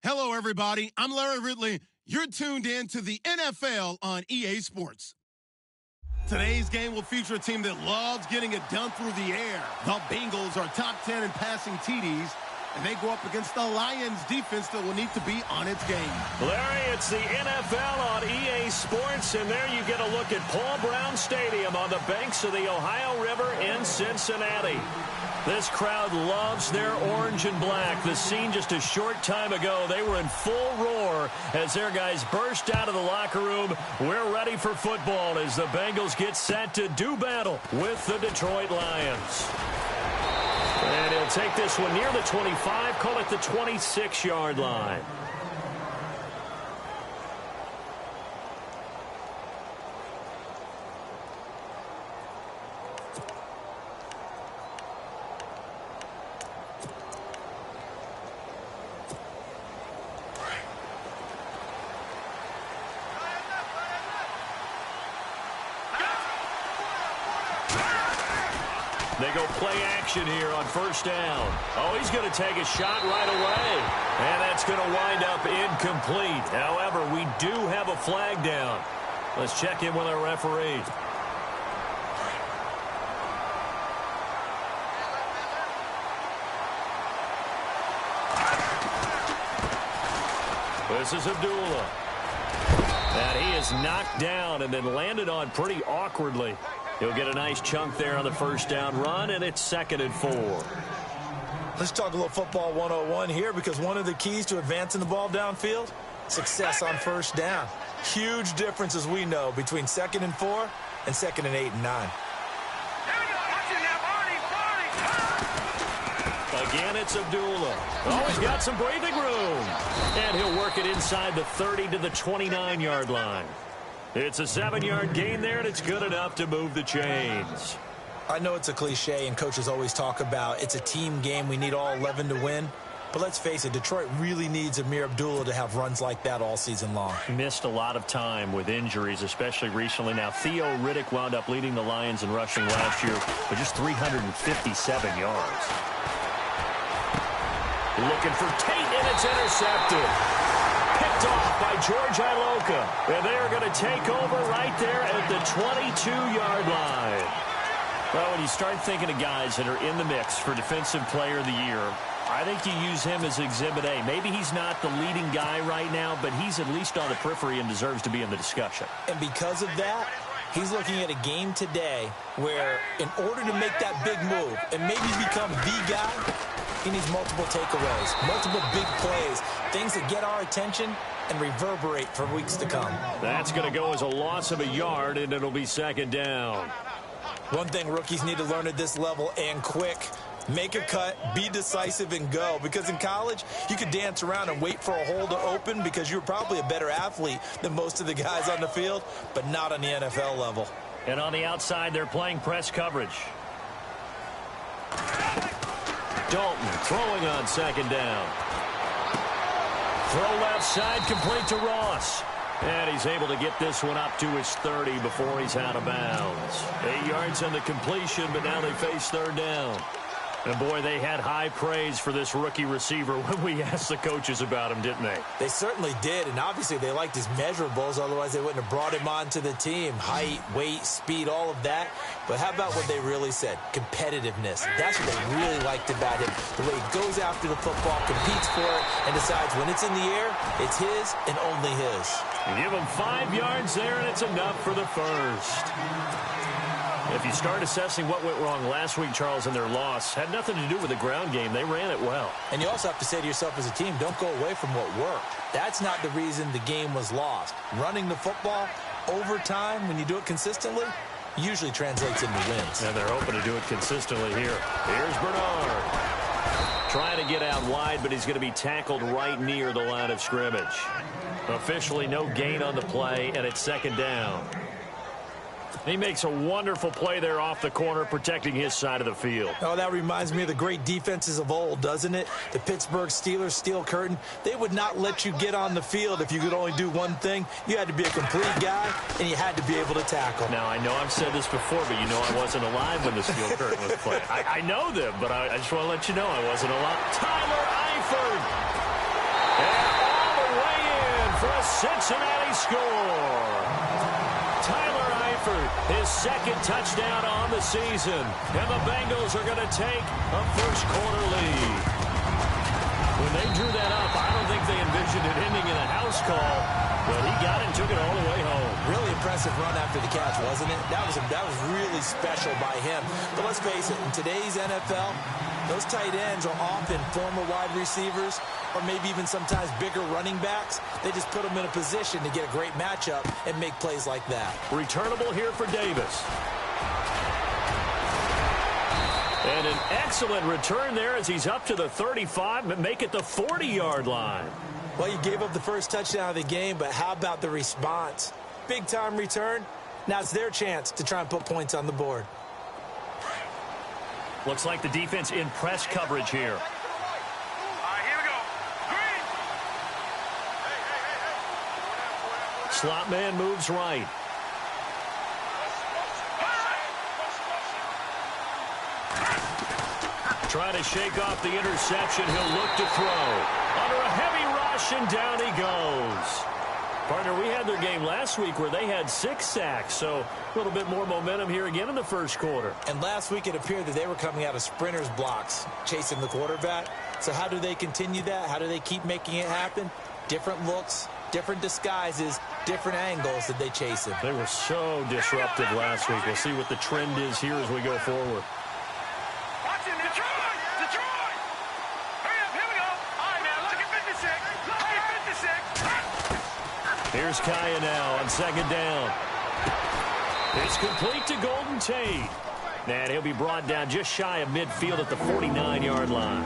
Hello, everybody. I'm Larry Ridley. You're tuned in to the NFL on EA Sports. Today's game will feature a team that loves getting it done through the air. The Bengals are top 10 in passing TDs, and they go up against the Lions defense that will need to be on its game. Larry, it's the NFL on EA Sports, and there you get a look at Paul Brown Stadium on the banks of the Ohio River in Cincinnati. This crowd loves their orange and black. The scene just a short time ago, they were in full roar as their guys burst out of the locker room. We're ready for football as the Bengals get set to do battle with the Detroit Lions. And he'll take this one near the 25, call it the 26-yard line. They go play action here on first down. Oh, he's going to take a shot right away. And that's going to wind up incomplete. However, we do have a flag down. Let's check in with our referee. This is Abdullah. And he is knocked down and then landed on pretty awkwardly. He'll get a nice chunk there on the first down run, and it's 2nd and 4. Let's talk a little football 101 here, because one of the keys to advancing the ball downfield, success on first down. Huge difference, as we know, between 2nd and 4 and 2nd and 8 and 9. Again, it's Abdullah. Oh, he's got some breathing room. And he'll work it inside the 30 to the 29-yard line. It's a 7-yard gain there, and it's good enough to move the chains. I know it's a cliche, and coaches always talk about it's a team game. We need all 11 to win. But let's face it, Detroit really needs Amir Abdullah to have runs like that all season long. Missed a lot of time with injuries, especially recently. Now, Theo Riddick wound up leading the Lions in rushing last year with just 357 yards. Looking for Tate, and it's intercepted. Picked off by George Iloka. And they're going to take over right there at the 22-yard line. Well, when you start thinking of guys that are in the mix for Defensive Player of the Year, I think you use him as Exhibit A. Maybe he's not the leading guy right now, but he's at least on the periphery and deserves to be in the discussion. And because of that, he's looking at a game today where in order to make that big move and maybe become the guy, he needs multiple takeaways, multiple big plays, things that get our attention and reverberate for weeks to come. That's going to go as a loss of a yard, and it'll be 2nd down. One thing rookies need to learn at this level, and quick, make a cut, be decisive, and go. Because in college, you could dance around and wait for a hole to open because you're probably a better athlete than most of the guys on the field, but not on the NFL level. And on the outside, they're playing press coverage. Dalton throwing on 2nd down. Throw left side, complete to Ross. And he's able to get this one up to his 30 before he's out of bounds. 8 yards on the completion, but now they face 3rd down. And, boy, they had high praise for this rookie receiver when we asked the coaches about him, didn't they? They certainly did, and obviously they liked his measurables. Otherwise, they wouldn't have brought him onto the team. Height, weight, speed, all of that. But how about what they really said? Competitiveness. That's what they really liked about him. The way he goes after the football, competes for it, and decides when it's in the air, it's his and only his. You give him 5 yards there, and it's enough for the first. If you start assessing what went wrong last week, Charles, in their loss, had nothing to do with the ground game. They ran it well. And you also have to say to yourself as a team, don't go away from what worked. That's not the reason the game was lost. Running the football over time, when you do it consistently, usually translates into wins. And they're hoping to do it consistently here. Here's Bernard. Trying to get out wide, but he's going to be tackled right near the line of scrimmage. Officially no gain on the play, and it's 2nd down. He makes a wonderful play there off the corner, protecting his side of the field. Oh, that reminds me of the great defenses of old, doesn't it? The Pittsburgh Steelers, steel curtain. They would not let you get on the field if you could only do one thing. You had to be a complete guy, and you had to be able to tackle. Now, I know I've said this before, but you know I wasn't alive when the steel curtain was played. I know them, but I just want to let you know I wasn't alive. Tyler Eifert. And His second touchdown on the season. And the Bengals are going to take a first-quarter lead. When they drew that up, I don't think they envisioned it ending in a house call, but he got it and took it all the way home. Really impressive run after the catch, wasn't it? That was really special by him. But let's face it, in today's NFL, those tight ends are often former wide receivers or maybe even sometimes bigger running backs. They just put them in a position to get a great matchup and make plays like that. Returnable here for Davis. And an excellent return there as he's up to the 35, but make it the 40-yard line. Well, you gave up the first touchdown of the game, but how about the response? Big-time return. Now it's their chance to try and put points on the board. Looks like the defense in press coverage here. Here we go. Green. Slot man moves right. Trying to shake off the interception. He'll look to throw. Under a heavy rush, and down he goes. Partner, we had their game last week where they had 6 sacks, so a little bit more momentum here again in the first quarter. And last week it appeared that they were coming out of sprinters blocks, chasing the quarterback. So how do they continue that? How do they keep making it happen? Different looks, different disguises, different angles that they chase him. They were so disruptive last week. We'll see what the trend is here as we go forward. Watch him, Detroit! Detroit! Hurry up, here we go. All right, now, look at 56. Look at 56. Here's Kaya now on second down. It's complete to Golden Tate. And he'll be brought down just shy of midfield at the 49-yard line.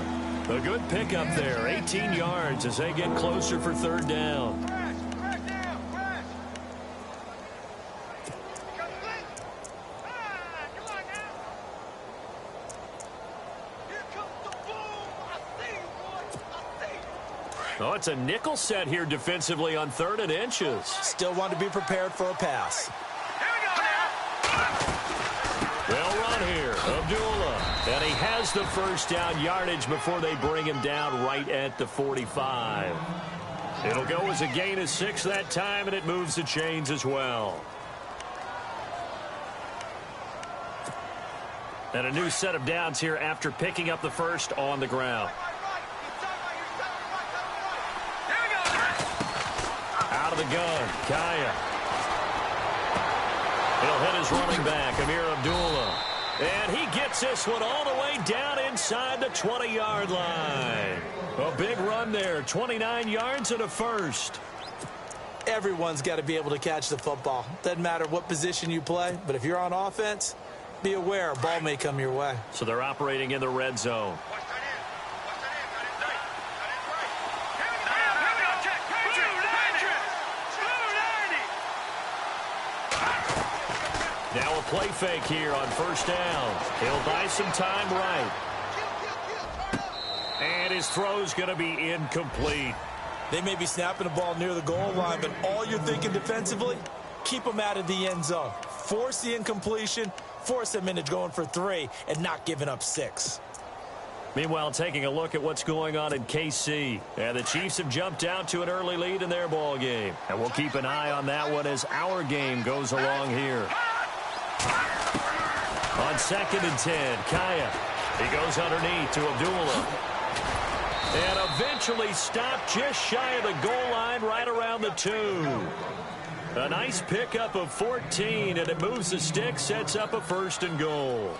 A good pickup there, 18 yards as they get closer for third down. Oh, it's a nickel set here defensively on 3rd and inches. Still want to be prepared for a pass. Well run here, Abdullah. And he has the first down yardage before they bring him down right at the 45. It'll go as a gain of 6 that time, and it moves the chains as well. And a new set of downs here after picking up the first on the ground. Out of the gun, Kaya. He'll hit his running back, Amir Abdullah. And he gets this one all the way down inside the 20-yard line. A big run there, 29 yards and a first. Everyone's got to be able to catch the football. Doesn't matter what position you play, but if you're on offense, be aware a ball may come your way. So they're operating in the red zone. Now a play fake here on first down. He'll buy some time right. And his throw's going to be incomplete. They may be snapping the ball near the goal line, but all you're thinking defensively, keep them out of the end zone. Force the incompletion, force them into going for 3 and not giving up 6. Meanwhile, taking a look at what's going on in KC. And the Chiefs have jumped out to an early lead in their ball game. And we'll keep an eye on that one as our game goes along here. On 2nd and 10, Kaya. He goes underneath to Abdullah. And eventually stopped just shy of the goal line right around the 2. A nice pickup of 14, and it moves the stick, sets up a 1st and goal.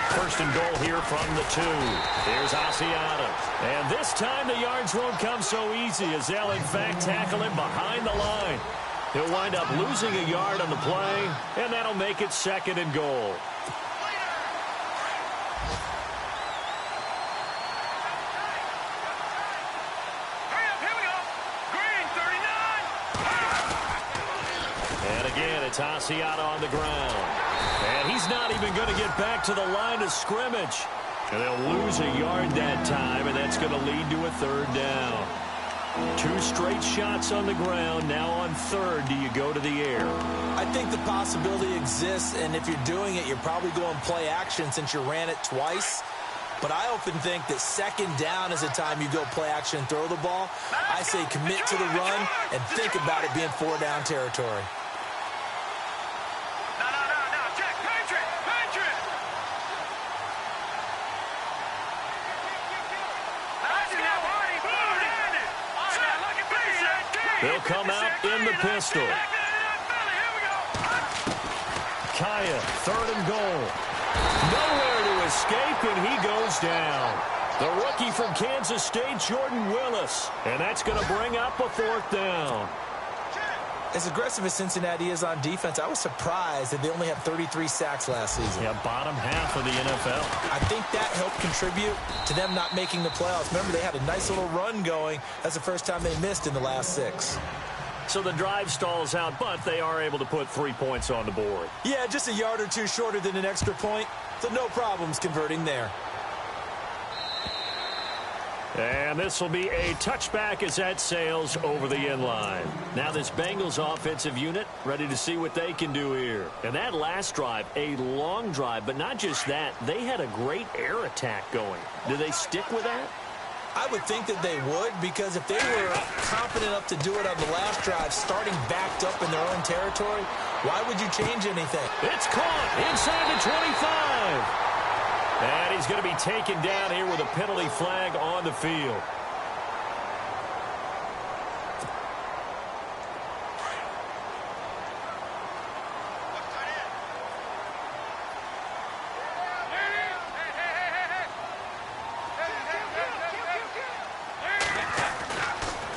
First and goal here from the 2. Here's Asiata. And this time the yards won't come so easy as they'll, in fact, tackle him behind the line. He'll wind up losing a yard on the play, and that'll make it 2nd and goal. And again, it's Asiata on the ground. And he's not even going to get back to the line of scrimmage. And they'll lose a yard that time, and that's going to lead to a 3rd down. 2 straight shots on the ground. Now on third, do you go to the air? I think the possibility exists, and if you're doing it, you're probably going play action since you ran it twice. But I often think that second down is the time you go play action and throw the ball. I say commit to the run and think about it being 4-down territory. No, Jack, Patrick! They'll come out in the pistol. Kaya, 3rd and goal. Nowhere to escape, and he goes down. The rookie from Kansas State, Jordan Willis. And that's going to bring up a 4th down. As aggressive as Cincinnati is on defense, I was surprised that they only had 33 sacks last season. Yeah, bottom half of the NFL. I think that helped contribute to them not making the playoffs. Remember, they had a nice little run going. That's the first time they missed in the last 6. So the drive stalls out, but they are able to put 3 points on the board. Yeah, just a yard or 2 shorter than an extra point, so no problems converting there. And this will be a touchback as that sails over the end line. Now this Bengals offensive unit ready to see what they can do here. And that last drive, a long drive, but not just that. They had a great air attack going. Do they stick with that? I would think that they would, because if they were confident enough to do it on the last drive, starting backed up in their own territory, why would you change anything? It's caught inside the 25. And he's going to be taken down here with a penalty flag on the field.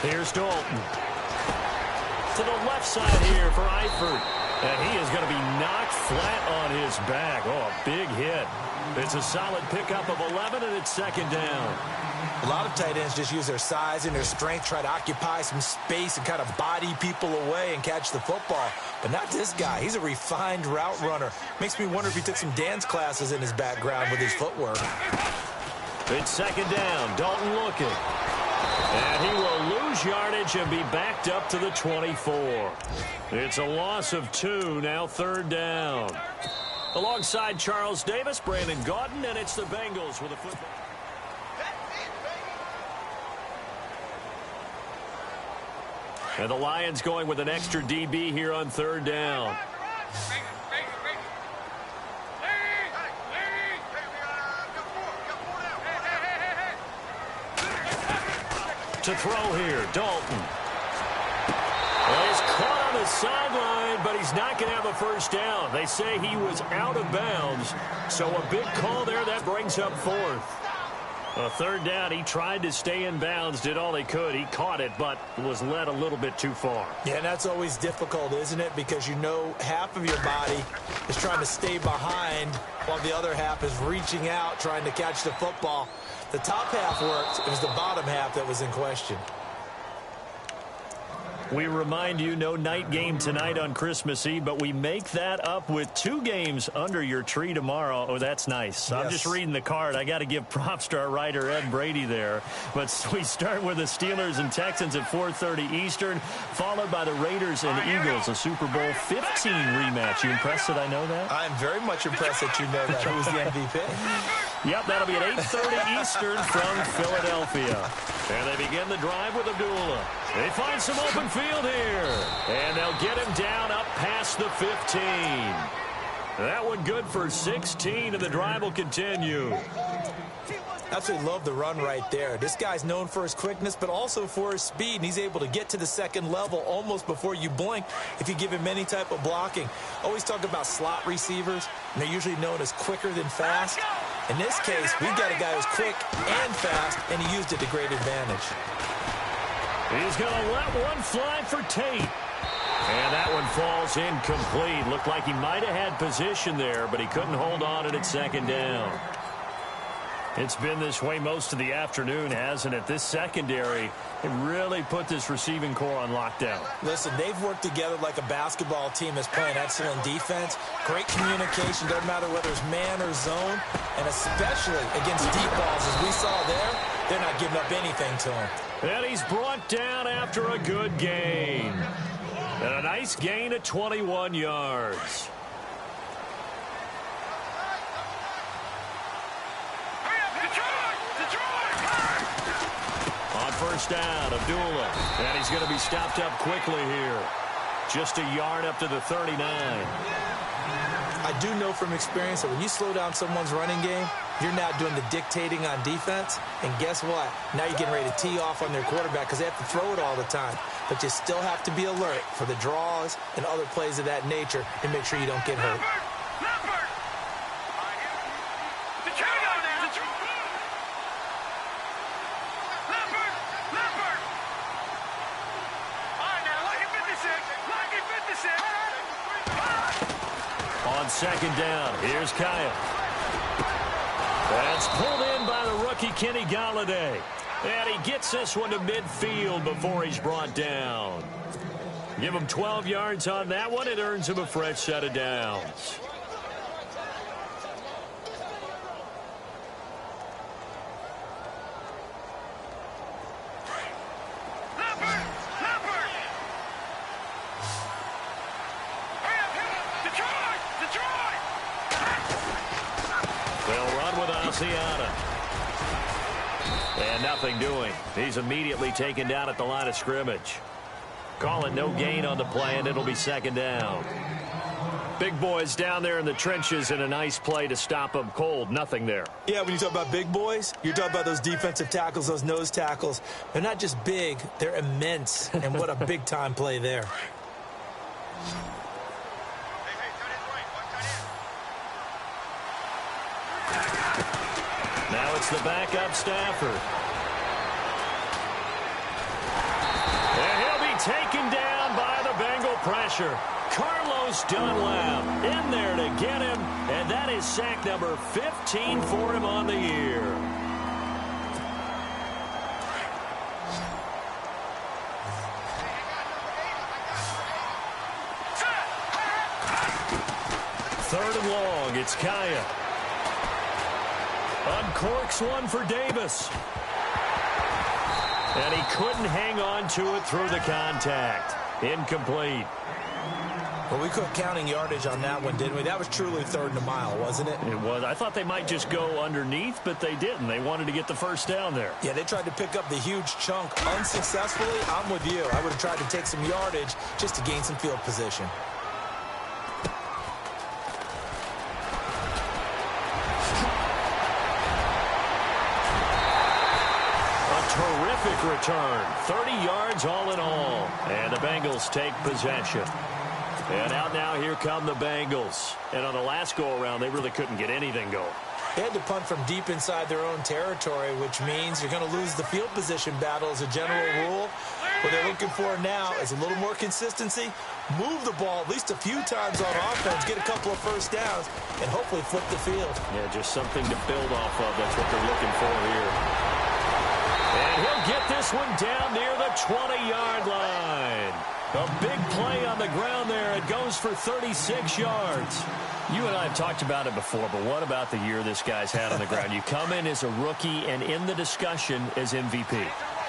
Here's Dalton. To the left side here for Eifert. And he is going to be knocked flat on his back. Oh, a big hit. It's a solid pickup of 11, and it's 2nd down. A lot of tight ends just use their size and their strength, try to occupy some space and kind of body people away and catch the football. But not this guy. He's a refined route runner. Makes me wonder if he took some dance classes in his background with his footwork. It's 2nd down. Dalton looking. And he will lose yardage and be backed up to the 24. It's a loss of 2, now 3rd down. Alongside Charles Davis, Brandon Gaudin, and it's the Bengals with a football. And the Lions going with an extra DB here on 3rd down. To throw here, Dalton. Well, he's caught on the sideline, but he's not going to have a 1st down. They say he was out of bounds, so a big call there. That brings up 4th. A 3rd down, he tried to stay in bounds, did all he could. He caught it, but was led a little bit too far. Yeah, and that's always difficult, isn't it? Because you know half of your body is trying to stay behind while the other half is reaching out, trying to catch the football. The top half worked. It was the bottom half that was in question. We remind you, no night game tonight on Christmas Eve, but we make that up with 2 games under your tree tomorrow. Oh, that's nice. Yes. I'm just reading the card. I got to give props to our writer, Ed Brady, there. But we start with the Steelers and Texans at 4:30 Eastern, followed by the Raiders and Eagles, a Super Bowl 15 rematch. You impressed that I know that? I'm very much impressed that you know that. Who was the MVP? Yep, that'll be at 8:30 Eastern from Philadelphia. And they begin the drive with Abdullah. They find some open field here. And they'll get him down up past the 15. That one good for 16, and the drive will continue. Absolutely love the run right there. This guy's known for his quickness, but also for his speed, and he's able to get to the 2nd level almost before you blink if you give him any type of blocking. Always talk about slot receivers, and they're usually known as quicker than fast. In this case, we've got a guy who's quick and fast, and he used it to great advantage. He's going to let one fly for Tate. And that one falls incomplete. Looked like he might have had position there, but he couldn't hold on it at 2nd down. It's been this way most of the afternoon, hasn't it? This secondary, it really put this receiving core on lockdown. Listen, they've worked together like a basketball team that's playing excellent defense. Great communication, doesn't matter whether it's man or zone. And especially against deep balls, as we saw there, They're not giving up anything to him. And he's brought down after a good gain. And a nice gain of 21 yards. On first down, Abdullah. And he's going to be stopped up quickly here. Just a yard up to the 39. I do know from experience that when you slow down someone's running game, you're now doing the dictating on defense. And guess what? Now you're getting ready to tee off on their quarterback because they have to throw it all the time. But you still have to be alert for the draws and other plays of that nature and make sure you don't get hurt. On second down, here's Kyle. That's pulled in by the rookie Kenny Galladay. And he gets this one to midfield before he's brought down. Give him 12 yards on that one. It earns him a fresh set of downs. And nothing doing. He's immediately taken down at the line of scrimmage. Call it no gain on the play, and it'll be second down. Big boys down there in the trenches in a nice play to stop them cold. Nothing there. Yeah, when you talk about big boys, you're talking about those defensive tackles, those nose tackles. They're not just big, they're immense. And what a big-time play there. Now it's the backup Stafford. And he'll be taken down by the Bengal pressure. Carlos Dunlap in there to get him, and that is sack number 15 for him on the year. Third and long, it's Kaya. Uncorks one for Davis. And he couldn't hang on to it through the contact. Incomplete. Well, we quit counting yardage on that one, didn't we? That was truly third and a mile, wasn't it? It was. I thought they might just go underneath, but they didn't. They wanted to get the first down there. Yeah, they tried to pick up the huge chunk unsuccessfully. I'm with you. I would have tried to take some yardage just to gain some field position. Terrific return. 30 yards all in all. And the Bengals take possession. And out now, here come the Bengals. And on the last go-around, they really couldn't get anything going. They had to punt from deep inside their own territory, which means you're going to lose the field position battle as a general rule. What they're looking for now is a little more consistency, move the ball at least a few times on offense, get a couple of first downs, and hopefully flip the field. Yeah, just something to build off of. That's what they're looking for here. And he'll get this one down near the 20-yard line. A big play on the ground there. It goes for 36 yards. You and I have talked about it before, but what about the year this guy's had on the ground? You come in as a rookie and in the discussion as MVP.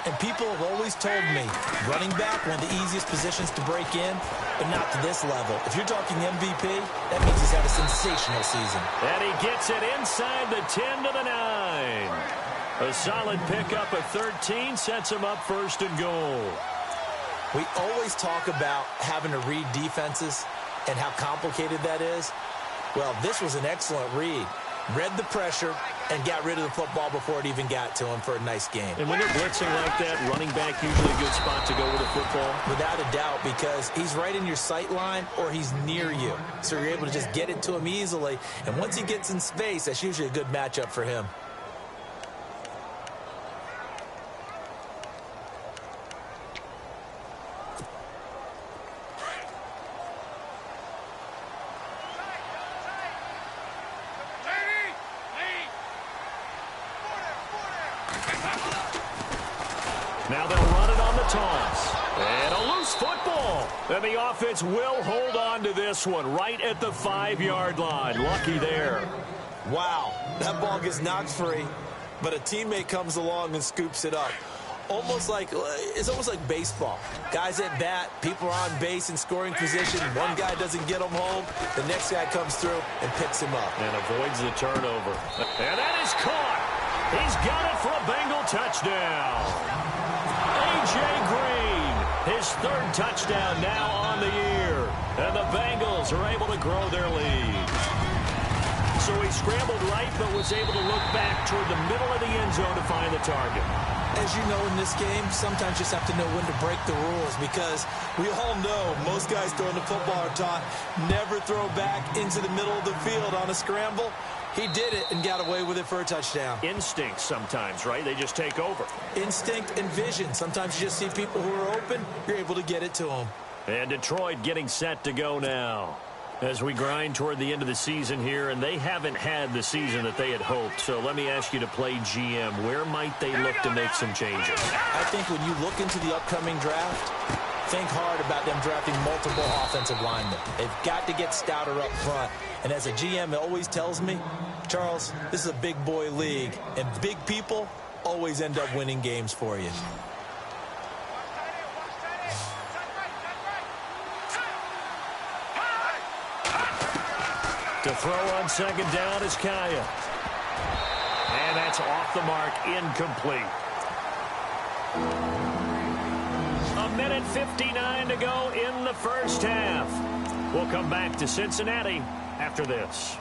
And people have always told me, running back, one of the easiest positions to break in, but not to this level. If you're talking MVP, that means he's had a sensational season. And he gets it inside the 10 to the 9. A solid pickup of 13 sets him up first and goal. We always talk about having to read defenses and how complicated that is. Well, this was an excellent read. Read the pressure and got rid of the football before it even got to him for a nice game. And when they're blitzing like that, running back usually a good spot to go with the football? Without a doubt, because he's right in your sight line or he's near you. So you're able to just get it to him easily. And once he gets in space, that's usually a good matchup for him. Now they'll run it on the toss. And a loose football. And the offense will hold on to this one right at the 5-yard line. Lucky there. Wow, that ball gets knocked free. but a teammate comes along and scoops it up. It's almost like baseball. Guys at bat, people are on base in scoring position. One guy doesn't get them home. The next guy comes through and picks him up. And avoids the turnover. And that is caught. He's got it for a Bengal touchdown. A.J. Green, his third touchdown now on the year. And the Bengals are able to grow their lead. So he scrambled right, but was able to look back toward the middle of the end zone to find the target. As you know, in this game, sometimes you just have to know when to break the rules, because we all know most guys throwing the football are taught never throw back into the middle of the field on a scramble. He did it and got away with it for a touchdown. Instinct sometimes, right? They just take over. Instinct and vision. Sometimes you just see people who are open, you're able to get it to them. And Detroit getting set to go now as we grind toward the end of the season here, and they haven't had the season that they had hoped. So let me ask you to play GM. Where might they look to make some changes? I think when you look into the upcoming draft, think hard about them drafting multiple offensive linemen. They've got to get stouter up front. And as a GM, it always tells me, Charles, this is a big boy league, and big people always end up winning games for you. To throw on second down is Kaya. And that's off the mark, incomplete. 1:59 to go in the first half. We'll come back to Cincinnati after this.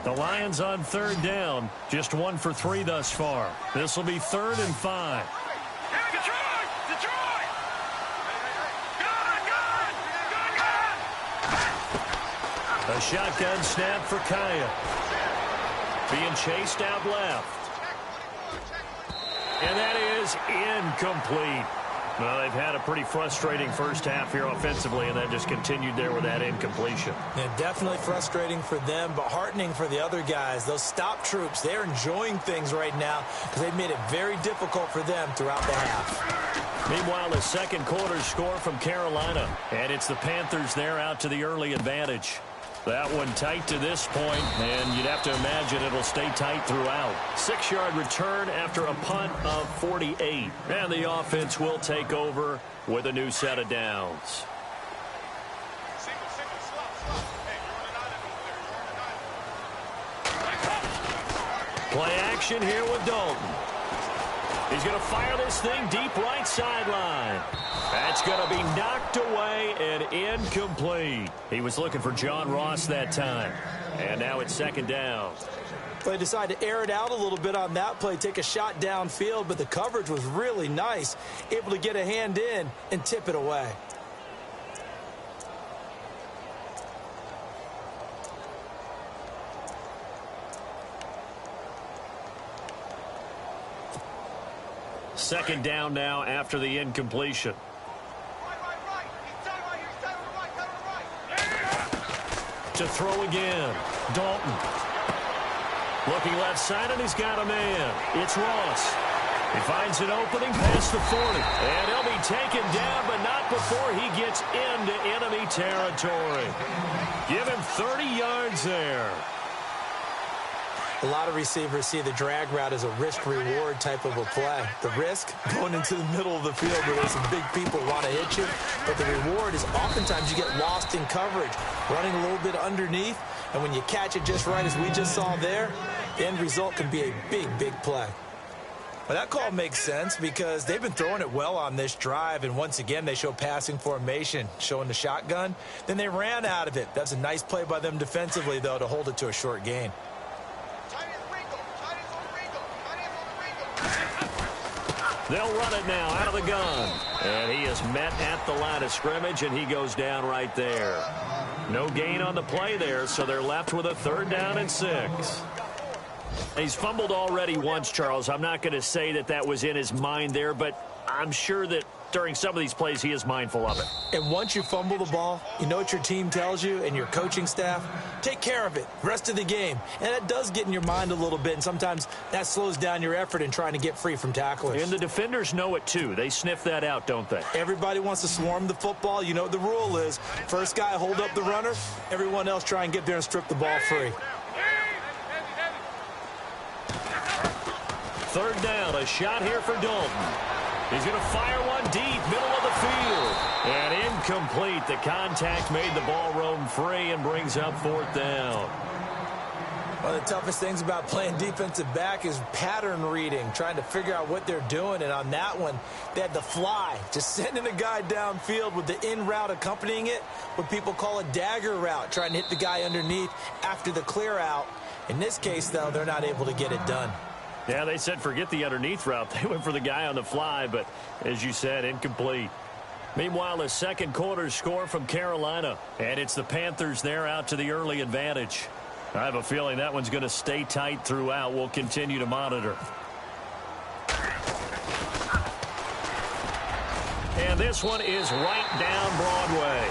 The Lions on third down, just 1 for 3 thus far. This will be 3rd and 5. A shotgun snap for Kaya. Being chased out left. And that is incomplete. Well, they've had a pretty frustrating first half here offensively, and that just continued there with that incompletion. Yeah, definitely frustrating for them, but heartening for the other guys. Those stop troops, they're enjoying things right now because they've made it very difficult for them throughout the half. Meanwhile, the second quarter score from Carolina, and it's the Panthers there out to the early advantage. That one tight to this point, and you'd have to imagine it'll stay tight throughout. 6-yard return after a punt of 48. And the offense will take over with a new set of downs. Play action here with Dalton. He's going to fire this thing deep right sideline. That's going to be knocked away and incomplete. He was looking for John Ross that time. And now it's second down. They decided to air it out a little bit on that play, take a shot downfield, but the coverage was really nice. Able to get a hand in and tip it away. Second down now after the incompletion. To throw again. Dalton. Looking left side, and he's got a man. It's Ross. He finds an opening past the 40. And he'll be taken down, but not before he gets into enemy territory. Give him 30 yards there. A lot of receivers see the drag route as a risk-reward type of a play. The risk, going into the middle of the field where there's some big people want to hit you. But the reward is oftentimes you get lost in coverage, running a little bit underneath. And when you catch it just right, as we just saw there, the end result can be a big, big play. Well, that call makes sense because they've been throwing it well on this drive. And once again, they show passing formation, showing the shotgun. Then they ran out of it. That's a nice play by them defensively, though, to hold it to a short gain. They'll run it now out of the gun. And he is met at the line of scrimmage, and he goes down right there. No gain on the play there, so they're left with a 3rd down and 6. He's fumbled already once, Charles. I'm not going to say that that was in his mind there, but I'm sure that during some of these plays he is mindful of it. And once you fumble the ball, you know what your team tells you and your coaching staff? Take care of it rest of the game. And that does get in your mind a little bit, and sometimes that slows down your effort in trying to get free from tacklers. And the defenders know it too. They sniff that out, don't they? Everybody wants to swarm the football. You know what the rule is. First guy hold up the runner. Everyone else try and get there and strip the ball free. third down. A shot here for Dalton. He's going to fire one deep, middle of the field. And incomplete. The contact made the ball roam free and brings up fourth down. One of the toughest things about playing defensive back is pattern reading, trying to figure out what they're doing. And on that one, they had the fly, just sending a guy downfield with the in route accompanying it, what people call a dagger route, trying to hit the guy underneath after the clear out. In this case, though, they're not able to get it done. Yeah, they said forget the underneath route. They went for the guy on the fly, but as you said, incomplete. Meanwhile, the second quarter score from Carolina, and it's the Panthers there out to the early advantage. I have a feeling that one's going to stay tight throughout. We'll continue to monitor. And this one is right down Broadway.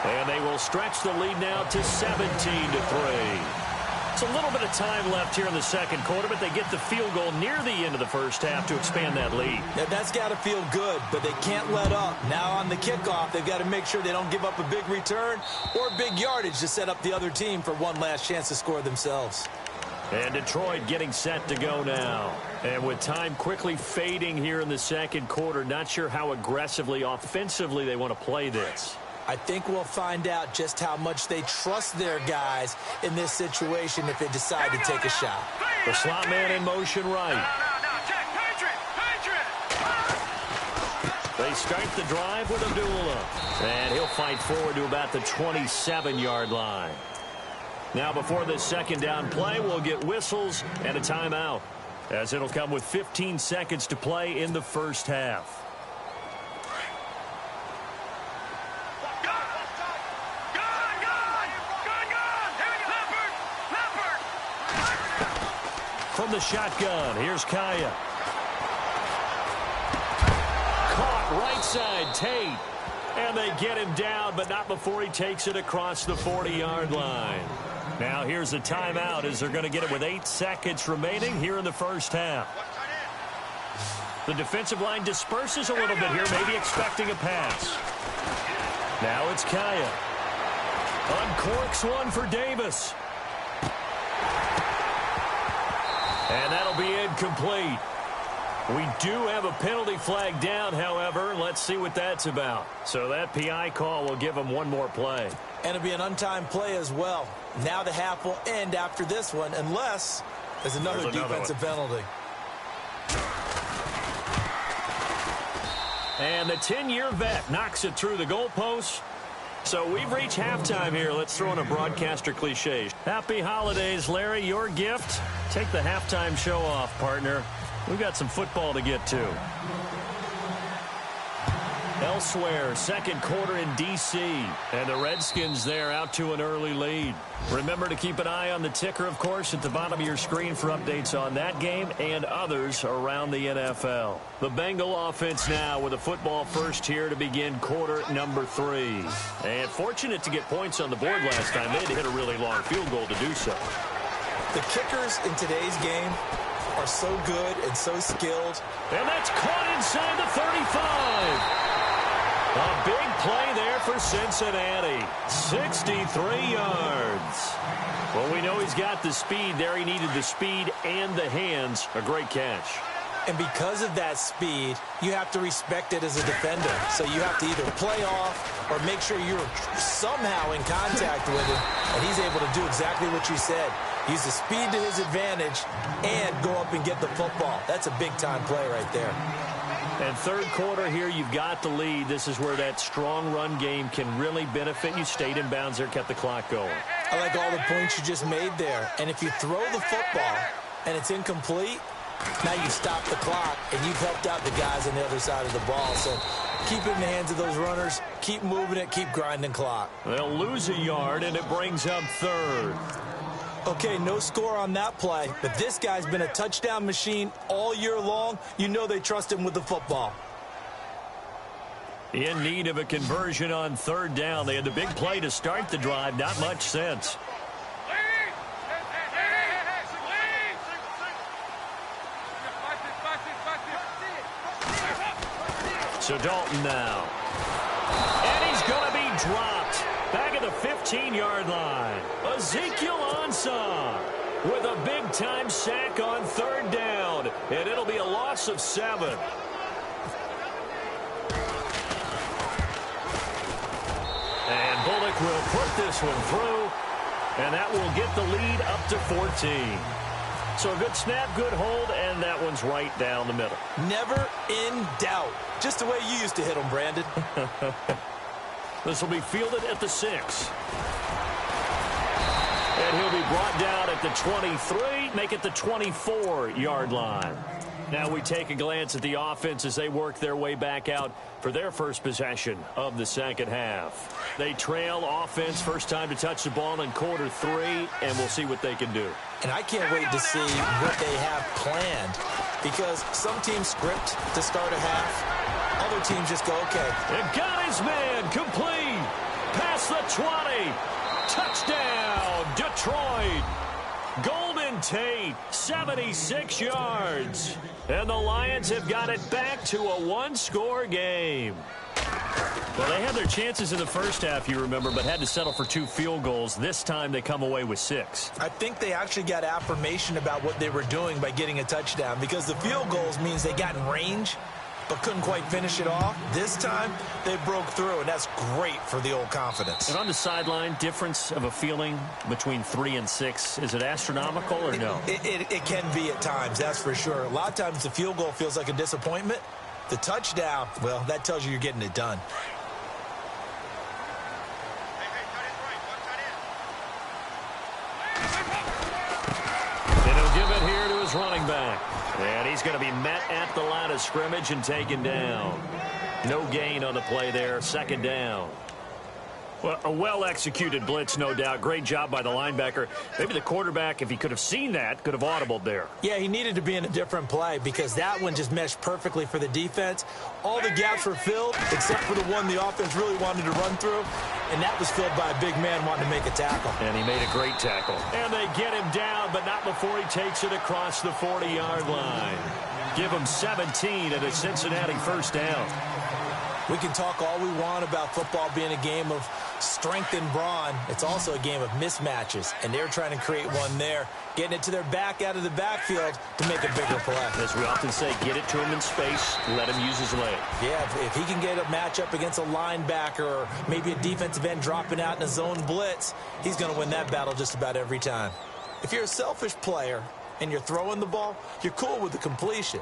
And they will stretch the lead now to 17-3. It's a little bit of time left here in the second quarter, but they get the field goal near the end of the first half to expand that lead. Yeah, that's got to feel good, but they can't let up. Now on the kickoff, they've got to make sure they don't give up a big return or big yardage to set up the other team for one last chance to score themselves. And Detroit getting set to go now. And with time quickly fading here in the second quarter, not sure how aggressively, offensively they want to play this. I think we'll find out just how much they trust their guys in this situation if they decide to take a shot. The slot man in motion right. They start the drive with Abdullah. And he'll fight forward to about the 27-yard line. Now before this second down play, we'll get whistles and a timeout, as it'll come with 15 seconds to play in the first half. From the shotgun, here's Kaya. Caught right side, Tate. And they get him down, but not before he takes it across the 40-yard line. Now here's a timeout as they're going to get it with 8 seconds remaining here in the first half. The defensive line disperses a little bit here, maybe expecting a pass. Now it's Kaya. Uncorks one for Davis. And that'll be incomplete. We do have a penalty flag down, however. Let's see what that's about. So that PI call will give them one more play. And it'll be an untimed play as well. Now the half will end after this one, unless there's another defensive penalty. And the 10-year vet knocks it through the goalpost. So we've reached halftime here. Let's throw in a broadcaster cliche. Happy holidays, Larry. Your gift? Take the halftime show off, partner. We've got some football to get to. Elsewhere, second quarter in D.C. And the Redskins there out to an early lead. Remember to keep an eye on the ticker, of course, at the bottom of your screen for updates on that game and others around the NFL. The Bengal offense now with a football first here to begin quarter number 3. And fortunate to get points on the board last time. They had to hit a really long field goal to do so. The kickers in today's game are so good and so skilled. And that's caught inside the 35. A big play there for Cincinnati. 63 yards. Well, we know he's got the speed there. He needed the speed and the hands. A great catch. And because of that speed, you have to respect it as a defender. So you have to either play off or make sure you're somehow in contact with him. And he's able to do exactly what you said. Use the speed to his advantage and go up and get the football. That's a big-time play right there. And third quarter here, you've got the lead. This is where that strong run game can really benefit you. Stayed in bounds there, kept the clock going. I like all the points you just made there. And if you throw the football and it's incomplete, now you stop the clock and you've helped out the guys on the other side of the ball. So keep it in the hands of those runners. Keep moving it. Keep grinding clock. They'll lose a yard, and it brings up third. Okay, no score on that play, but this guy's been a touchdown machine all year long. You know they trust him with the football. In need of a conversion on third down. They had the big play to start the drive. Not much sense. So Dalton now. And he's going to be dropped. Back at the 15-yard line. Ezekiel Ansah. with a big-time sack on 3rd down, and it'll be a loss of 7. And Bullock will put this one through, and that will get the lead up to 14. So a good snap, good hold, and that one's right down the middle. Never in doubt. Just the way you used to hit them, Brandon. This will be fielded at the 6. And he'll be brought down at the 23, make it the 24-yard line. Now we take a glance at the offense as they work their way back out for their first possession of the second half. They trail offense, first time to touch the ball in quarter 3, and we'll see what they can do. And I can't wait to see what they have planned, because some teams script to start a half. Other teams just go, okay. And got his man complete. Past the 20. Touchdown, Detroit. Golden Tate, 76 yards. And the Lions have got it back to a 1-score game. Well, they had their chances in the first half, you remember, but had to settle for 2 field goals. This time they come away with 6. I think they actually got affirmation about what they were doing by getting a touchdown, because the field goals means they got in range but couldn't quite finish it off. This time, they broke through, and that's great for the old confidence. And on the sideline, difference of a feeling between 3 and 6, is it astronomical or no? It can be at times, that's for sure. A lot of times the field goal feels like a disappointment. The touchdown, well, that tells you you're getting it done. And he'll give it here to his running back. And he's going to be met at the line of scrimmage and taken down. No gain on the play there, 2nd down. Well, a well-executed blitz, no doubt. Great job by the linebacker. Maybe the quarterback, if he could have seen that, could have audibled there. Yeah, he needed to be in a different play, because that one just meshed perfectly for the defense. All the gaps were filled, except for the one the offense really wanted to run through, and that was filled by a big man wanting to make a tackle. And he made a great tackle. And they get him down, but not before he takes it across the 40-yard line. Give him 17 at a Cincinnati 1st down. We can talk all we want about football being a game of strength and brawn. It's also a game of mismatches, and they're trying to create one there, getting it to their back out of the backfield to make a bigger play. As we often say, get it to him in space, let him use his leg. Yeah, if he can get a matchup against a linebacker or maybe a defensive end dropping out in a zone blitz, he's going to win that battle just about every time. If you're a selfish player and you're throwing the ball, you're cool with the completion.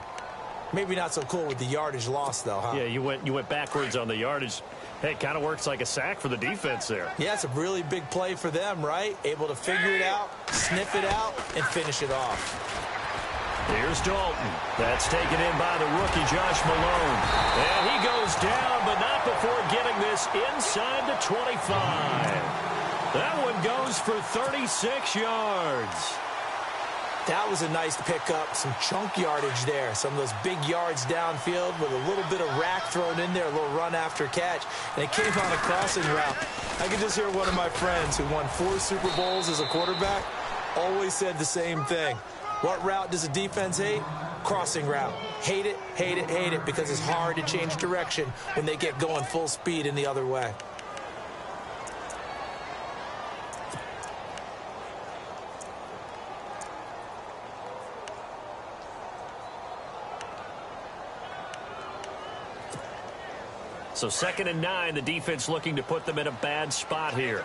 Maybe not so cool with the yardage loss, though, huh? Yeah, you went backwards on the yardage. Hey, it kind of works like a sack for the defense there. Yeah, it's a really big play for them, right? Able to figure it out, sniff it out, and finish it off. Here's Dalton. That's taken in by the rookie, Josh Malone. And he goes down, but not before getting this inside the 25. That one goes for 36 yards. That was a nice pickup, some chunk yardage there. Some of those big yards downfield with a little bit of rack thrown in there, a little run after catch. And it came on a crossing route. I could just hear one of my friends who won 4 Super Bowls as a quarterback always said the same thing. What route does a defense hate? Crossing route. Hate it, hate it, hate it, because it's hard to change direction when they get going full speed in the other way. So 2nd and 9, the defense looking to put them in a bad spot here.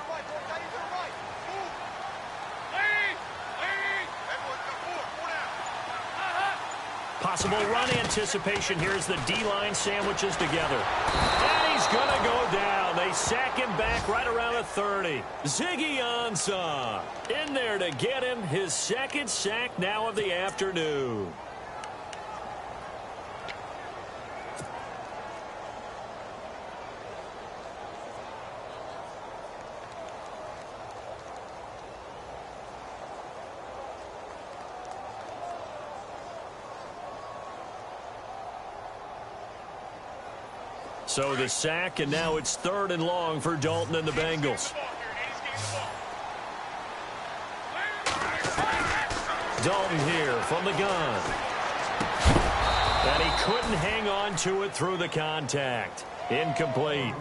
Possible run anticipation. Here's the D-line sandwiches together. And he's going to go down. They sack him back right around the 30. Ziggy Ansah in there to get him his 2nd sack now of the afternoon. So the sack, and now it's 3rd and long for Dalton and the Bengals. Dalton here from the gun. And he couldn't hang on to it through the contact. Incomplete.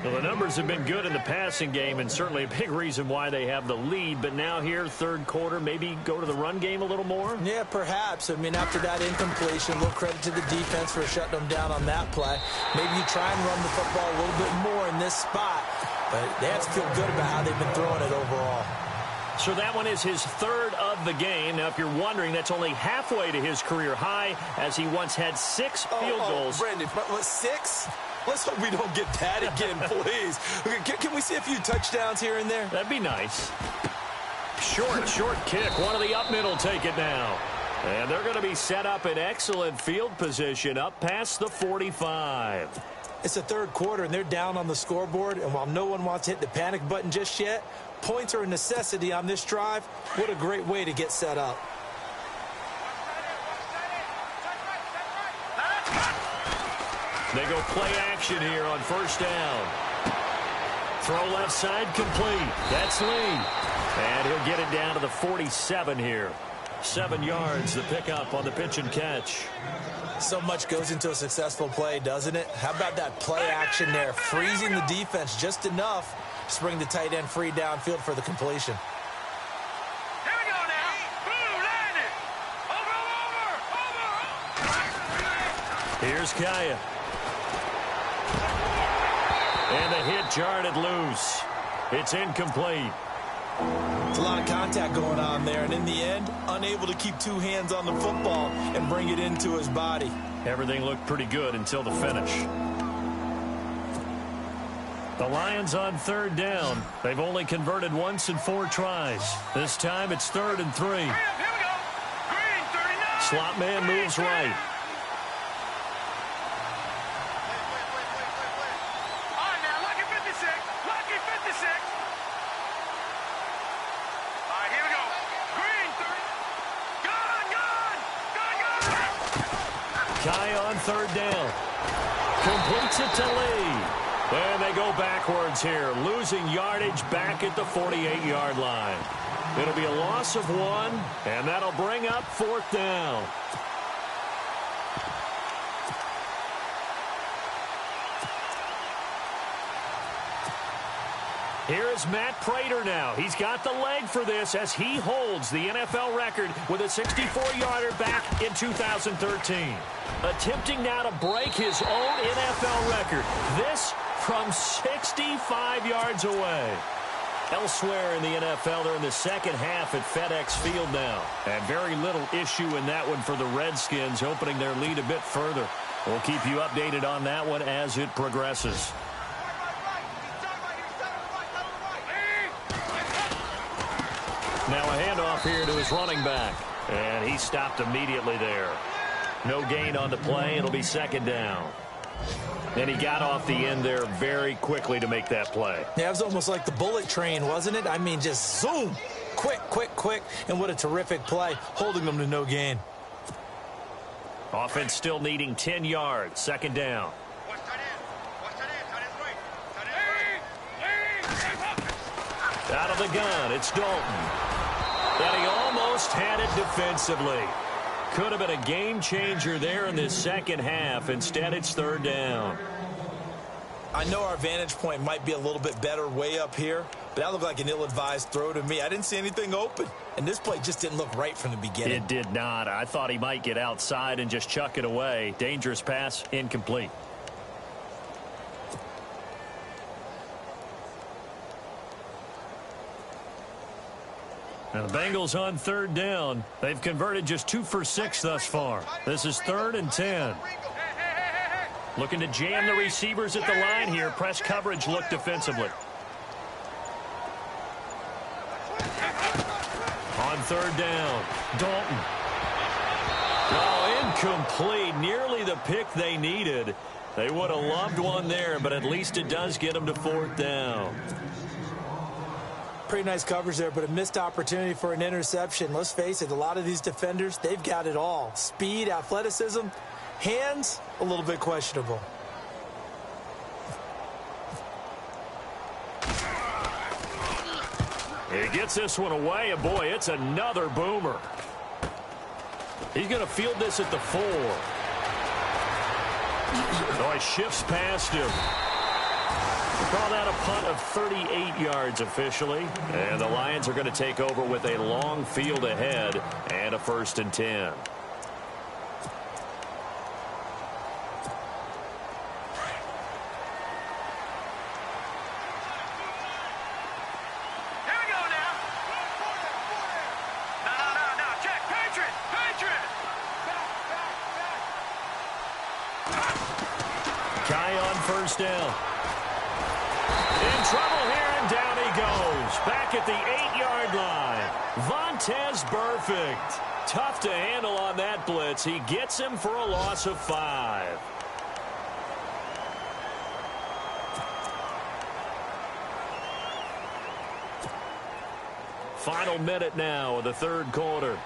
Well, the numbers have been good in the passing game, and certainly a big reason why they have the lead. But now here, third quarter, maybe go to the run game a little more? Yeah, perhaps. I mean, after that incompletion, a little credit to the defense for shutting them down on that play. Maybe you try and run the football a little bit more in this spot. But they have to feel good about how they've been throwing it overall. So that one is his third of the game. Now, if you're wondering, that's only halfway to his career high, as he once had 6 field goals. Brandon, 6? Let's hope we don't get that again, please. Can we see a few touchdowns here and there? That'd be nice. Short kick. One of the up middle take it now. And they're going to be set up in excellent field position up past the 45. It's the third quarter, and they're down on the scoreboard. And while no one wants to hit the panic button just yet, points are a necessity on this drive. What a great way to get set up. They go play action here on first down. Throw left side complete. That's Lee. And he'll get it down to the 47 here. 7 yards, the pickup on the pitch and catch. So much goes into a successful play, doesn't it? How about that play action there? Freezing the defense just enough to bring the tight end free downfield for the completion. Here we go now. Boom, land it. Over. Here's Kaya. And the hit jarred it loose. It's incomplete. It's a lot of contact going on there, and in the end, unable to keep 2 hands on the football and bring it into his body. Everything looked pretty good until the finish. The Lions on third down. They've only converted once in 4 tries. This time it's 3rd and 3. Here we go. Green, 39. Slot man moves right. All right, now, lucky 56. Lucky 56. All right, here we go. Green, 30. Gone. Kai on third down. Completes it to Lee. And they go backwards here, losing yardage back at the 48-yard line. It'll be a loss of 1, and that'll bring up 4th down. Here is Matt Prater now. He's got the leg for this as he holds the NFL record with a 64-yarder back in 2013. Attempting now to break his own NFL record. This from 65 yards away. Elsewhere in the NFL, they're in the second half at FedEx Field now. And very little issue in that one for the Redskins, opening their lead a bit further. We'll keep you updated on that one as it progresses. Now a handoff here to his running back. And he stopped immediately there. No gain on the play. It'll be 2nd down. And he got off the end there very quickly to make that play. Yeah, it was almost like the bullet train, wasn't it? I mean, just zoom. Quick. And what a terrific play, holding them to no gain. Offense still needing 10 yards. 2nd down. Out of the gun, it's Dalton. And he almost had it defensively. Could have been a game changer there in this second half. Instead, it's 3rd down. I know our vantage point might be a little bit better way up here, but that looked like an ill-advised throw to me. I didn't see anything open, and this play just didn't look right from the beginning. It did not. I thought he might get outside and just chuck it away. Dangerous pass, incomplete. Now the Bengals on 3rd down. They've converted just 2 for 6 thus far. This is 3rd and 10. Looking to jam the receivers at the line here. Press coverage look defensively. On 3rd down, Dalton. Oh, incomplete. Nearly the pick they needed. They would have loved one there, but at least it does get them to 4th down. Pretty nice coverage there, but a missed opportunity for an interception. Let's face it, a lot of these defenders, they've got it all. Speed, athleticism, hands, a little bit questionable. He gets this one away, and boy, it's another boomer. He's going to field this at the 4. Oh, he shifts past him. Call that a punt of 38 yards officially. And the Lions are going to take over with a long field ahead and a 1st and 10. Kai on 1st down. In trouble here, and down he goes. Back at the 8-yard line. Vontaze Burfict. Tough to handle on that blitz. He gets him for a loss of 5. Final minute now of the 3rd quarter.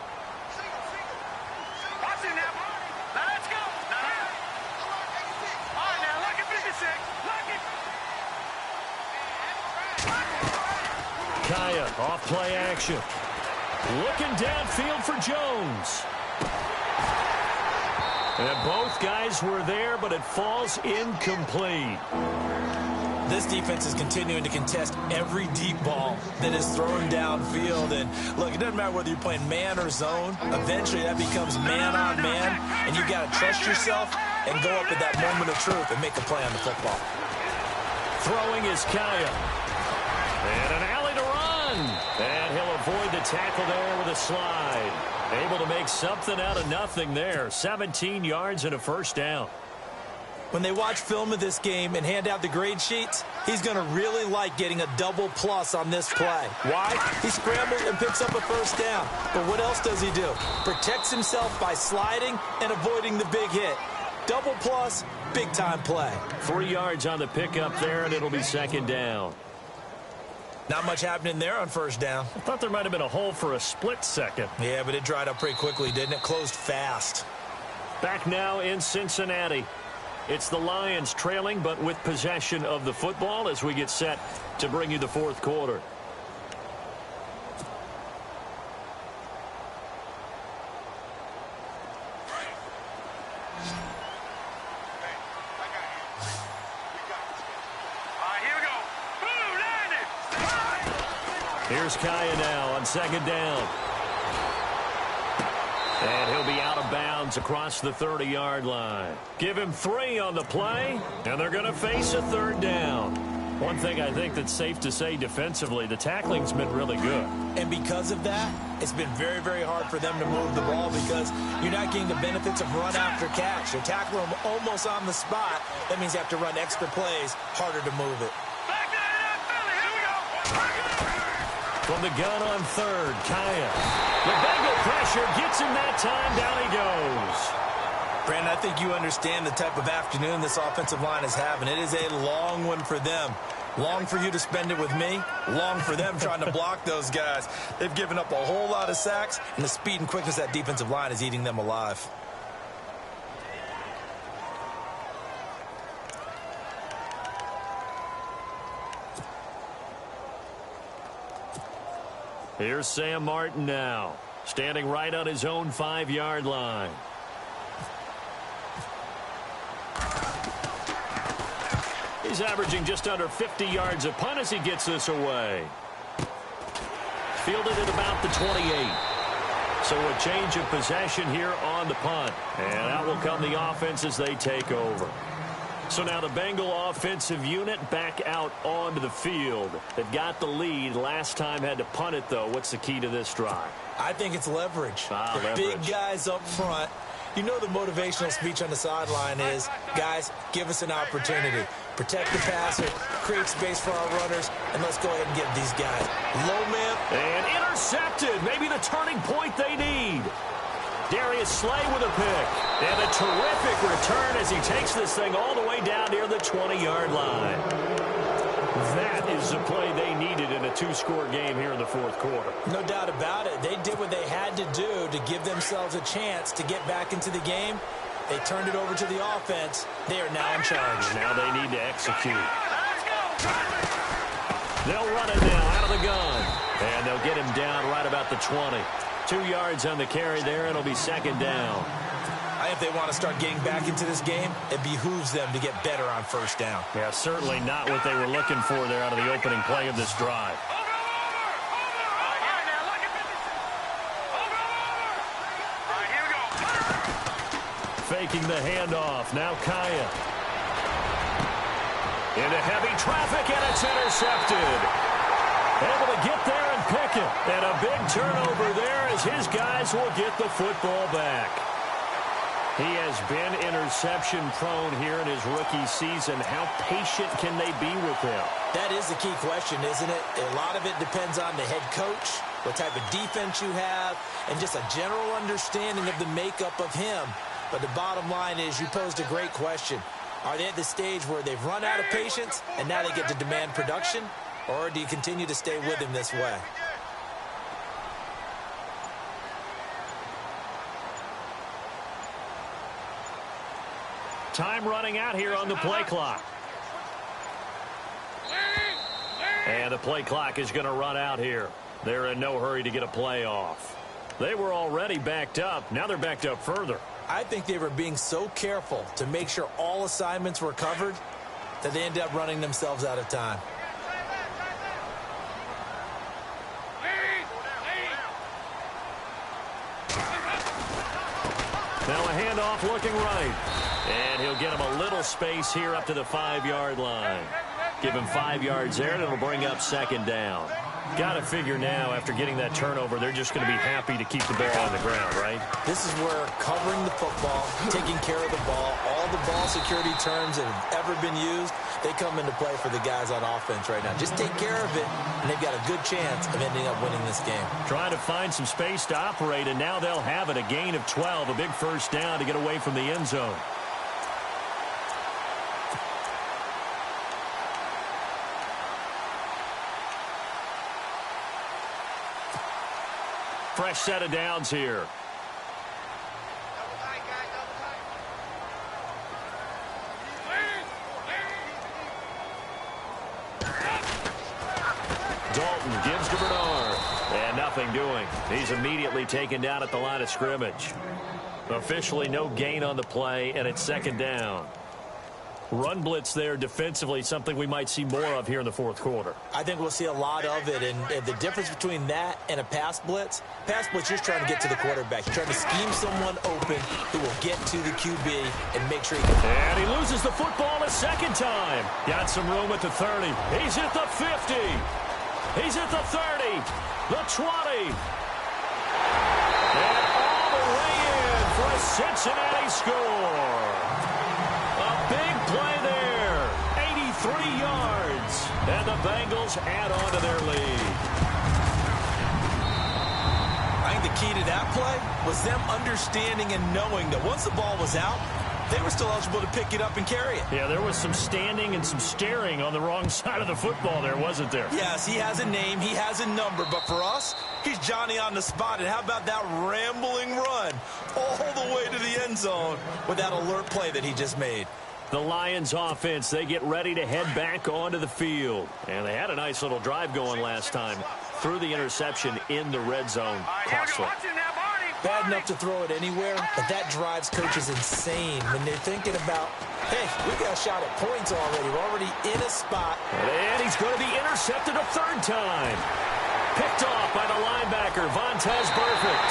Kaya off play action. Looking downfield for Jones. And both guys were there, but it falls incomplete. This defense is continuing to contest every deep ball that is thrown downfield. And look, it doesn't matter whether you're playing man or zone. Eventually that becomes man on man. And you got to trust yourself and go up at that moment of truth and make a play on the football. Throwing is Kaya. And an alley to run. And he'll avoid the tackle there with a slide. Able to make something out of nothing there. 17 yards and a 1st down. When they watch film of this game and hand out the grade sheets, he's going to really like getting a double plus on this play. Why? He scrambles and picks up a 1st down. But what else does he do? Protects himself by sliding and avoiding the big hit. Double plus, big-time play. 3 yards on the pickup there, and it'll be 2nd down. Not much happening there on 1st down. I thought there might have been a hole for a split second. Yeah, but it dried up pretty quickly, didn't it? Closed fast. Back now in Cincinnati. It's the Lions trailing, but with possession of the football as we get set to bring you the 4th quarter. Here's Kaya now on 2nd down. And he'll be out of bounds across the 30-yard line. Give him 3 on the play, and they're going to face a 3rd down. One thing I think that's safe to say defensively, the tackling's been really good. And because of that, it's been very, very hard for them to move the ball because you're not getting the benefits of run after catch. You're tackling them almost on the spot. That means you have to run extra plays, harder to move it. From the gun on 3rd, Kaya. The Bengal pressure gets him that time. Down he goes. Brandon, I think you understand the type of afternoon this offensive line is having. It is a long one for them. Long for you to spend it with me. Long for them trying to block those guys. They've given up a whole lot of sacks, and the speed and quickness of that defensive line is eating them alive. Here's Sam Martin now, standing right on his own 5-yard line. He's averaging just under 50 yards a punt as he gets this away. Fielded at about the 28. So a change of possession here on the punt. And out will come the offense as they take over. So now the Bengal offensive unit back out onto the field. They've got the lead. Last time had to punt it, though. What's the key to this drive? I think it's leverage. Leverage. Big guys up front. You know the motivational speech on the sideline is, guys, give us an opportunity. Protect the passer, create space for our runners, and let's go ahead and get these guys. Low man. And intercepted. Maybe the turning point they need. Darius Slay with a pick. And a terrific return as he takes this thing all the way down near the 20-yard line. That is the play they needed in a 2-score game here in the 4th quarter. No doubt about it. They did what they had to do to give themselves a chance to get back into the game. They turned it over to the offense. They are now in charge. Now they need to execute. They'll run it now out of the gun. And they'll get him down right about the 20. 2 yards on the carry there. It'll be 2nd down. I If they want to start getting back into this game, it behooves them to get better on first down. Yeah, certainly not what they were looking for there out of the opening play of this drive. Faking the handoff. Now Kaya. Into heavy traffic, and it's intercepted. Able to get there and pick it. And a big turnover there as his guys will get the football back. He has been interception-prone here in his rookie season. How patient can they be with him? That is the key question, isn't it? A lot of it depends on the head coach, what type of defense you have, and just a general understanding of the makeup of him. But the bottom line is you posed a great question. Are they at the stage where they've run out of patience and now they get to demand production? Or do you continue to stay with him this way? Time running out here on the play clock. And the play clock is going to run out here. They're in no hurry to get a play off. They were already backed up. Now they're backed up further. I think they were being so careful to make sure all assignments were covered that they ended up running themselves out of time. Now a handoff looking right. And he'll get him a little space here up to the 5-yard line. Give him 5 yards there, and it'll bring up second down. Got to figure now, after getting that turnover, they're just going to be happy to keep the ball on the ground, right? This is where covering the football, taking care of the ball, all the ball security terms that have ever been used, they come into play for the guys on offense right now. Just take care of it, and they've got a good chance of ending up winning this game. Trying to find some space to operate, and now they'll have it. A gain of 12, a big first down to get away from the end zone. Fresh set of downs here. Dalton gives to Bernard. And nothing doing. He's immediately taken down at the line of scrimmage. Officially no gain on the play, and it's second down. Run blitz there defensively, something we might see more of here in the fourth quarter. I think we'll see a lot of it, and the difference between that and a pass blitz you're just trying to get to the quarterback. You're trying to scheme someone open who will get to the QB and make sure he can. And he loses the football a second time. Got some room at the 30. He's at the 50. He's at the 30. The 20. And all the way in for a Cincinnati score. A big play there. 83 yards. And the Bengals add on to their lead. I think the key to that play was them understanding and knowing that once the ball was out, they were still eligible to pick it up and carry it. Yeah, there was some standing and some staring on the wrong side of the football there, wasn't there? Yes, he has a name, he has a number, but for us, he's Johnny on the spot. And how about that rambling run all the way to the end zone with that alert play that he just made? The Lions offense, they get ready to head back onto the field. And they had a nice little drive going last time. Threw the interception in the red zone. Costly. Bad enough to throw it anywhere, but that drives coaches insane when they're thinking about, hey, we got a shot at points already. We're already in a spot. And he's going to be intercepted a third time. Picked off by the linebacker, Vontaze Burfict.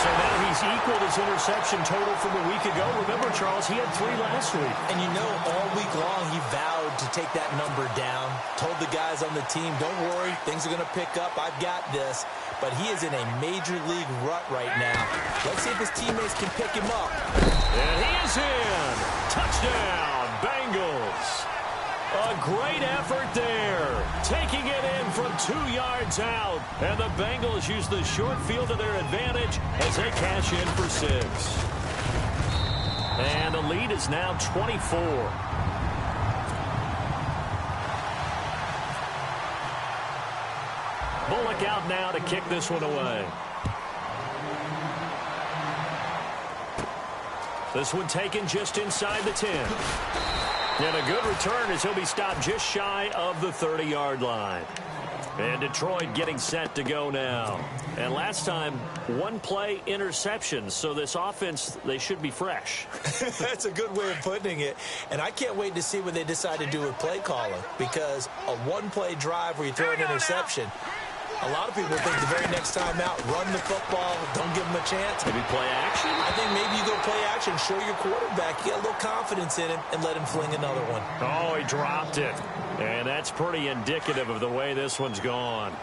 So now he's equaled his interception total from a week ago. Remember, Charles, he had 3 last week. And you know, all week long he vowed to take that number down. Told the guys on the team, don't worry, things are going to pick up. I've got this. But he is in a major league rut right now. Let's see if his teammates can pick him up. And he is in. Touchdown, Bengals. A great effort there. Taking it in from 2 yards out. And the Bengals use the short field to their advantage as they cash in for 6. And the lead is now 24. Bullock out now to kick this one away. This one taken just inside the 10. And a good return as he'll be stopped just shy of the 30-yard line. And Detroit getting set to go now. And last time, one play interception. So this offense, they should be fresh. That's a good way of putting it. And I can't wait to see what they decide to do with play calling. Because a one-play drive where you throw an interception, a lot of people think the very next time out, run the football, don't give them a chance. Maybe play action? I think maybe you go play action, show your quarterback, you get a little confidence in him, and let him fling another one. Oh, he dropped it. And that's pretty indicative of the way this one's gone.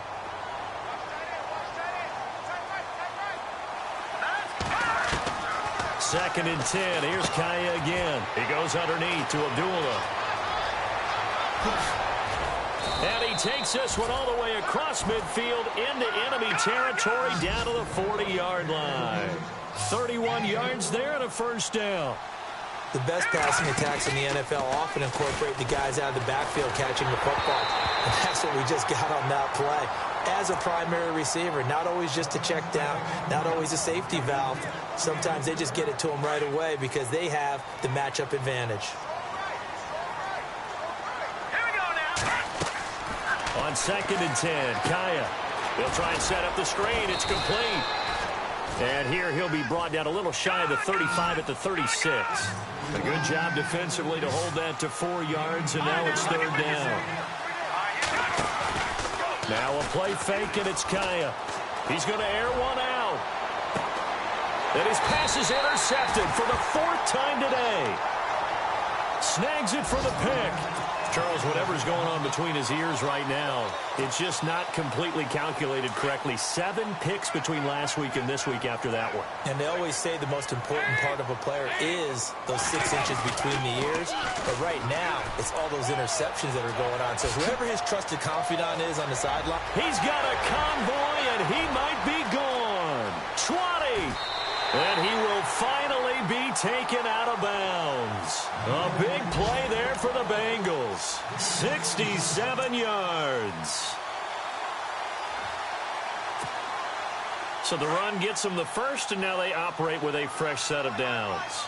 Second and 10. Here's Kaya again. He goes underneath to Abdullah. And he takes this one all the way across midfield into enemy territory down to the 40-yard line. 31 yards there and a first down. The best passing attacks in the NFL often incorporate the guys out of the backfield catching the football. And that's what we just got on that play. As a primary receiver, not always just a check down, not always a safety valve. Sometimes they just get it to them right away because they have the matchup advantage. On second and 10, Kaya. He'll try and set up the screen. It's complete. And here he'll be brought down a little shy of the 35 at the 36. A good job defensively to hold that to 4 yards, and now it's third down. Now a play fake, and it's Kaya. He's going to air one out. And his pass is intercepted for the 4th time today. Snags it for the pick. Charles, whatever's going on between his ears right now, it's just not completely calculated correctly. 7 picks between last week and this week after that one. And they always say the most important part of a player is those 6 inches between the ears. But right now, it's all those interceptions that are going on. So whoever his trusted confidant is on the sideline. He's got a convoy, and he might be gone. 20. And he will finally be taken out of bounds. A big play there for the Bengals. 67 yards. So the run gets them the first, and now they operate with a fresh set of downs.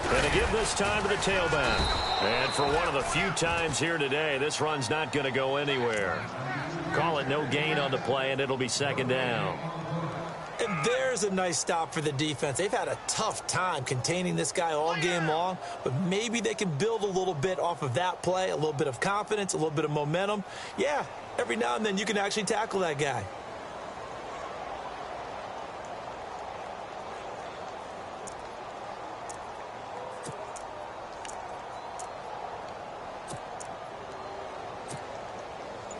And to give this time to the tailback. And for one of the few times here today, this run's not going to go anywhere. Call it no gain on the play, and it'll be second down. And there's a nice stop for the defense. They've had a tough time containing this guy all game long, but maybe they can build a little bit off of that play, a little bit of confidence, a little bit of momentum. Yeah, every now and then you can actually tackle that guy.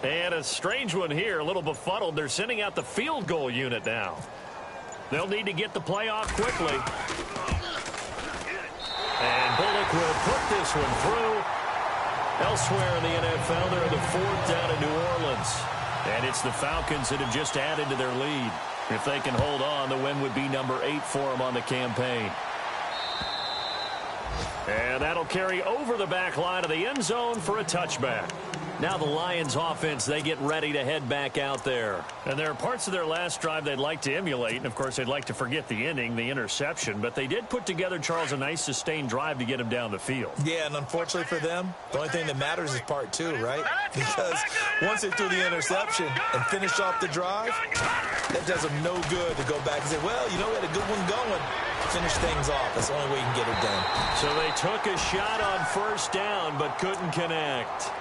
And a strange one here, a little befuddled. They're sending out the field goal unit now. They'll need to get the play off quickly. And Bullock will put this one through. Elsewhere in the NFL, they're in the 4th down in New Orleans. And it's the Falcons that have just added to their lead. If they can hold on, the win would be number 8 for them on the campaign. And that'll carry over the back line of the end zone for a touchback. Now the Lions offense, they get ready to head back out there. And there are parts of their last drive they'd like to emulate. And, of course, they'd like to forget the inning, the interception. But they did put together, Charles, a nice sustained drive to get him down the field. Yeah, and unfortunately for them, the only thing that matters is part 2, right? Because once they threw the interception and finished off the drive, that does them no good to go back and say, well, you know, we had a good one going. Finish things off. That's the only way you can get it done. So they took a shot on first down but couldn't connect.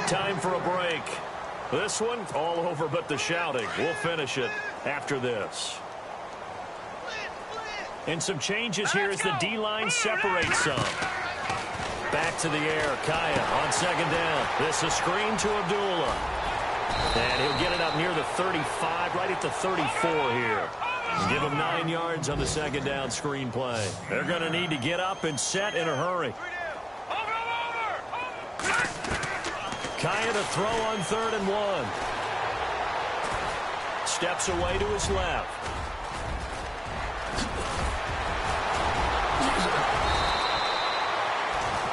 Time for a break. This one all over but the shouting. We'll finish it after this. And some changes here as the D-line separates some. Back to the air. Kaya on second down. This is a screen to Abdullah. And he'll get it up near the 35, right at the 34 here. Give him 9 yards on the second down screen play. They're going to need to get up and set in a hurry. Kaya to throw on 3rd and 1. Steps away to his left.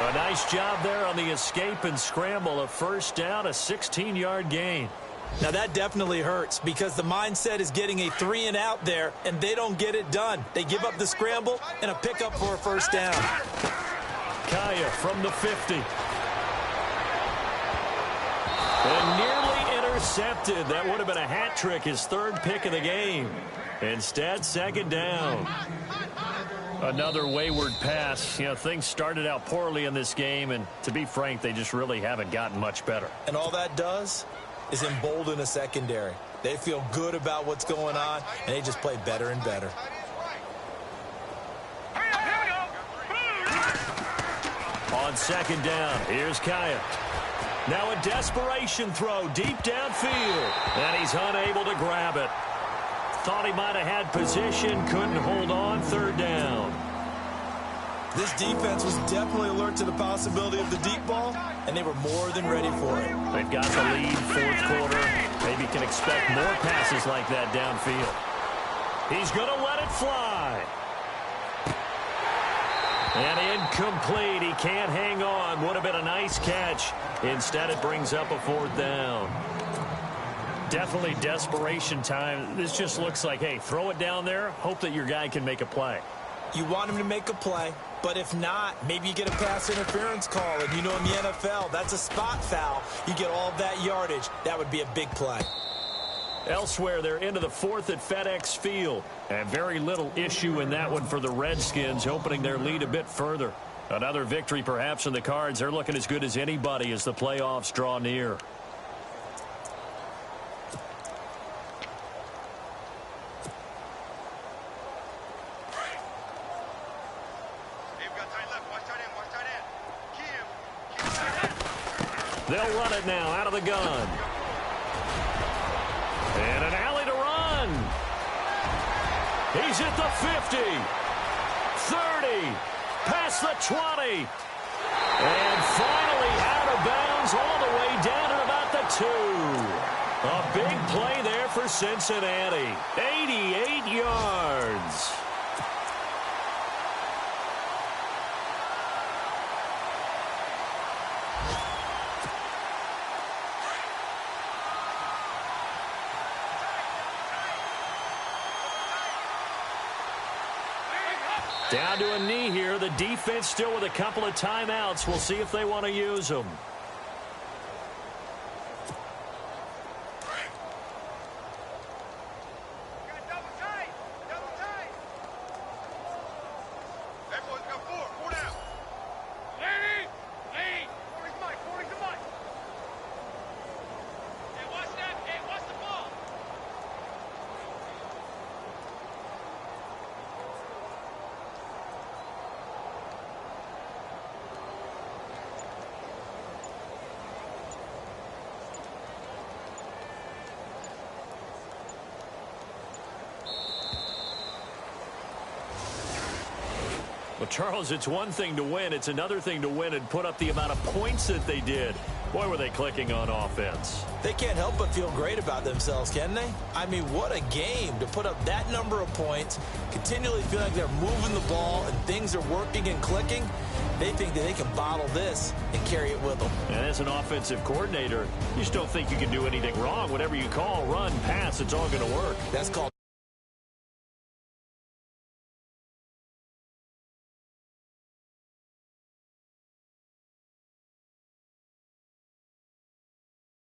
A nice job there on the escape and scramble. A first down, a 16-yard gain. Now that definitely hurts because the mindset is getting a 3 and out there, and they don't get it done. They give up the scramble and a pickup for a first down. Kaya from the 50. And nearly intercepted. That would have been a hat trick, his third pick of the game. Instead, second down. Another wayward pass. You know, things started out poorly in this game, and to be frank, they just really haven't gotten much better. And all that does is embolden a secondary. They feel good about what's going on, and they just play better and better. On second down, here's Kaya. Now a desperation throw deep downfield, and he's unable to grab it. Thought he might have had position, couldn't hold on, third down. This defense was definitely alert to the possibility of the deep ball, and they were more than ready for it. They've got the lead, fourth quarter. Maybe can expect more passes like that downfield. He's going to let it fly. And incomplete. He can't hang on. Would have been a nice catch. Instead, it brings up a fourth down. Definitely desperation time. This just looks like, hey, throw it down there. Hope that your guy can make a play. You want him to make a play, but if not, maybe you get a pass interference call. And you know in the NFL, that's a spot foul. You get all of that yardage. That would be a big play. Elsewhere, they're into the fourth at FedEx Field. And very little issue in that one for the Redskins, opening their lead a bit further. Another victory perhaps in the cards. They're looking as good as anybody as the playoffs draw near. They'll run it now out of the gun. And an alley to run. He's at the 50. 30. Past the 20. And finally out of bounds all the way down to about the 2. A big play there for Cincinnati. 88 yards. Down to a knee here. The defense still with a couple of timeouts. We'll see if they want to use them. Well, Charles, it's one thing to win. It's another thing to win and put up the amount of points that they did. Boy, were they clicking on offense. They can't help but feel great about themselves, can they? I mean, what a game to put up that number of points, continually feel like they're moving the ball and things are working and clicking. They think that they can bottle this and carry it with them. And as an offensive coordinator, you just don't think you can do anything wrong. Whatever you call, run, pass, it's all going to work. That's called